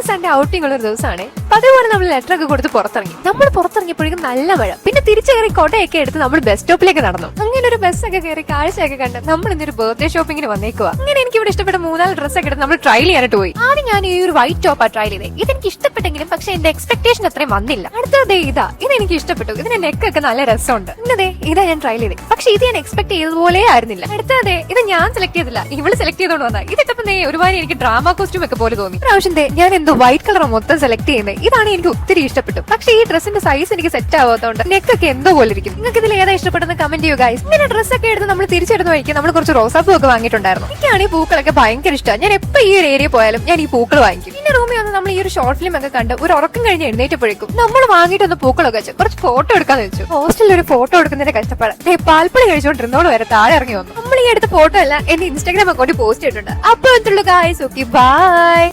Sunday outing ഉള്ള ഒരു ദിവസമാണ്. അതേപോലെ നമ്മൾ ലെറ്റർ ഒക്കെ കൊടുത്ത് പുറത്തിറങ്ങി. നമ്മൾ പുറത്തിറങ്ങിയപ്പോഴേക്കും നല്ല മഴ. പിന്നെ തിരിച്ചു കയറി കൊടയൊക്കെ എടുത്ത് നമ്മൾ ബസ് സ്റ്റോപ്പിലേക്ക് നടന്നു. അങ്ങനെ ഒരു ബസ്സൊക്കെ കയറി കാഴ്ചയൊക്കെ കണ്ട് നമ്മൾ ഇന്നൊരു ബർത്ത്ഡേ ഷോപ്പിങ്ങിന് വന്നേക്കുക. അങ്ങനെ എനിക്ക് ഇവിടെ ഇഷ്ടപ്പെട്ട 3-4 ഡ്രസ്സൊക്കെ എടുത്ത് നമ്മൾ ട്രൈ ചെയ്യാനായിട്ട് പോയി. ആദ്യം ഞാൻ ഈ ഒരു വൈറ്റ് ടോപ്പാ ട്രൈ ചെയ്തത്. ഇതെനിക്ക് ഇഷ്ടപ്പെട്ടെങ്കിലും പക്ഷെ എന്റെ എക്സ്പെക്ടേഷൻ അത്രയും വന്നില്ല. അടുത്തതേ ഇതാ, ഇതെനിക്ക് ഇഷ്ടപ്പെട്ടു. ഇതിന്റെ നെക്കൊക്കെ നല്ല രസമുണ്ട്. ഇന്നതേ ഇതാ ഞാൻ ട്രൈ ചെയ്തത്. പക്ഷെ ഇത് ഞാൻ എക്സ്പെക്ട് ചെയ്തതുപോലെ ആയിരുന്നില്ല. അടുത്തതേ ഇത് ഞാൻ സെലക്ട് ചെയ്തില്ല, ഇവള് സെലക്ട് ചെയ്തോണ്ട് വന്നാ. ഇതിട്ടപ്പോ ഒരുപാട് എനിക്ക് ഡ്രാമ കോസ്റ്റ്യൂം ഒക്കെ പോലെ തോന്നി. പ്രാവശ്യം ഞാൻ എന്തോ വൈറ്റ് കളർ മൊത്തം സെലക്ട് ചെയ്യുന്നത്. ഇതാണ് എനിക്ക് ഒത്തിരി ഇഷ്ടപ്പെട്ടു. പക്ഷെ ഈ ഡ്രസ്സിന്റെ സൈസ് എനിക്ക് സെറ്റ് ആവാത്തതുകൊണ്ട് നെക്കൊക്കെ എന്തോ പോലെ ഇരിക്കും. നിങ്ങൾക്ക് ഇതിൽ ഏതാ ഇഷ്ടപ്പെട്ടെന്ന് കമന്റ് ചെയ്യുക ഗൈസ്. ഇങ്ങനെ ഡ്രസ്സൊക്കെ എടുത്ത് നമ്മൾ തിരിച്ചെടുത്ത് വഴിക്കാൻ നമ്മൾ കുറച്ച് റോസാപ്പൂ ഒക്കെ വാങ്ങിയിട്ടുണ്ടായിരുന്നു. എനിക്കാണ് ഈ പൂക്കളൊക്കെ ഭയങ്കര ഇഷ്ടമാണ്. ഞാൻ എപ്പോ ഈ ഒരു ഏരിയ പോയാലും ഞാൻ ഈ പൂക്കൾ വാങ്ങിക്കും. പിന്നെ റൂമിൽ വന്ന് നമ്മൾ ഈ ഒരു ഷോർട്ട് ഫിലിം ഒക്കെ കണ്ട് ഒരു ഉറക്കം കഴിഞ്ഞ് എഴുന്നേറ്റപ്പോഴേക്കും നമ്മൾ വാങ്ങിയിട്ടൊന്ന് പൂക്കളൊക്കെ വെച്ച് കുറച്ച് ഫോട്ടോ എടുക്കാന്ന് വെച്ചു. ഹോസ്റ്റലിൽ ഒരു ഫോട്ടോ എടുക്കുന്നതിന്റെ കഷ്ടപ്പാട് പാൽപ്പളി കഴിച്ചുകൊണ്ടിരുന്നോട് വരെ താഴെ ഇറങ്ങി വന്നു. നമ്മൾ ഈ എടുത്ത ഫോട്ടോ എല്ലാം എന്റെ ഇൻസ്റ്റാഗ്രാം അക്കൗണ്ടിൽ പോസ്റ്റ് ചെയ്തിട്ടുണ്ട്. അപ്പോൾ ഗൈസ്, ഓക്കെ ബൈ.